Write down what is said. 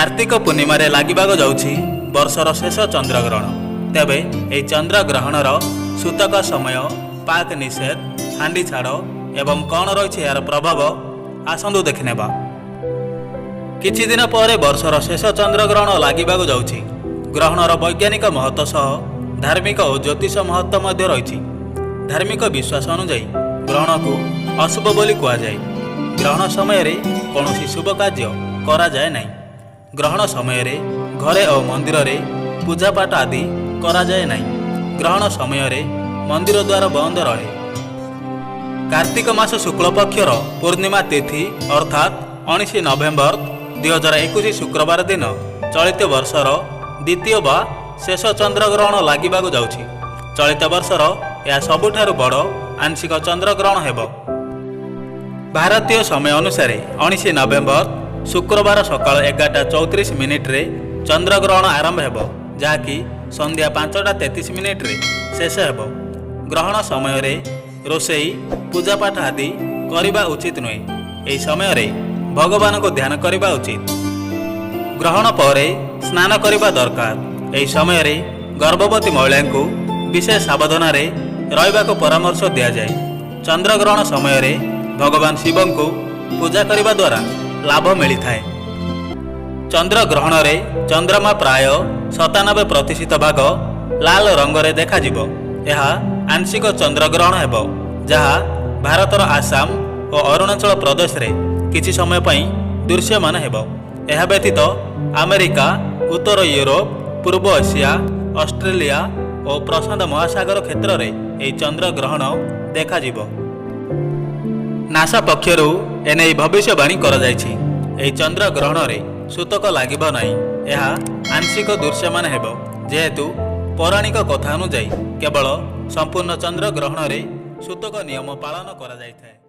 कार्तिक पूर्णिम लगे जाऊँगी वर्षर शेष चंद्रग्रहण। तेबे यह चंद्रग्रहणर सूतक समय, पाक निषेध, हांडी छाड़ एवं कौन रही यार प्रभाव आसतु देखने। किछि दिन पर वर्षर शेष चंद्रग्रहण लगे जाऊँगी। ग्रहणर वैज्ञानिक महत्व सह धार्मिक और ज्योतिष महत्व मध्य रही। धार्मिक विश्वास अनुଯାयी ग्रहण को अशुभ बोली कहुए। ग्रहण समय कौन शुभ कार्य करा जाए नहीं। ग्रहण समय घरे और मंदिर रे पूजापाठ आदि करा जाए नहीं। ग्रहण समय मंदिर द्वार बंद रहे। कार्तिक मास शुक्ल पक्षर पूर्णिमा तिथि अर्थात 19 नवेम्बर 2021 शुक्रवार दिन चलित वर्षर द्वितीय बा शेष चंद्रग्रहण लगे जाऊँगी। चलित वर्षर यह सबुठारु बड़ आंशिक चंद्रग्रहण हेब। भारतीय समय अनुसार 19 नवेम्बर शुक्रवार सकाल 11:34 रे चंद्रग्रहण आरंभ हेब, जहाँकि संध्या 5:33 रे शेष हेब। ग्रहण समय रे रोषेई पूजापाठ आदि करिबा उचित नुहे। यही समय रे भगवान को ध्यान करिबा उचित। ग्रहण पर स्नान करिबा दरकार। यही समय रे गर्भवती महिला को विशेष सावधान रे रहिबा को परामर्श दिया जाए। चंद्रग्रहण समय रे भगवान शिव को पूजा करिबा द्वारा लाभ मिलता है। चंद्रग्रहण रे चंद्रमा प्राय 97% भाग लाल रंग रे देखा जिवो। यह आंशिक चंद्रग्रहण हेब, जहाँ भारतर आसाम और अरुणाचल प्रदेश रे किछि समय पई दृश्यमान हेब। यह व्यतीत अमेरिका, उत्तर यूरोप, पूर्व एशिया, ऑस्ट्रेलिया और प्रशांत महासागर क्षेत्र में यह चंद्रग्रहण देखा जिवो। नासा पक्षरु एने भविष्यवाणी करा जायछि। एही चंद्रग्रहण रे सूतक लागिब नाही। यह आंशिक दृश्यमान हेब, जेहेतु पौराणिक कथा अनुଯାयी केवल संपूर्ण चंद्रग्रहण रे सूतक नियम पालन करा जायଥାଏ।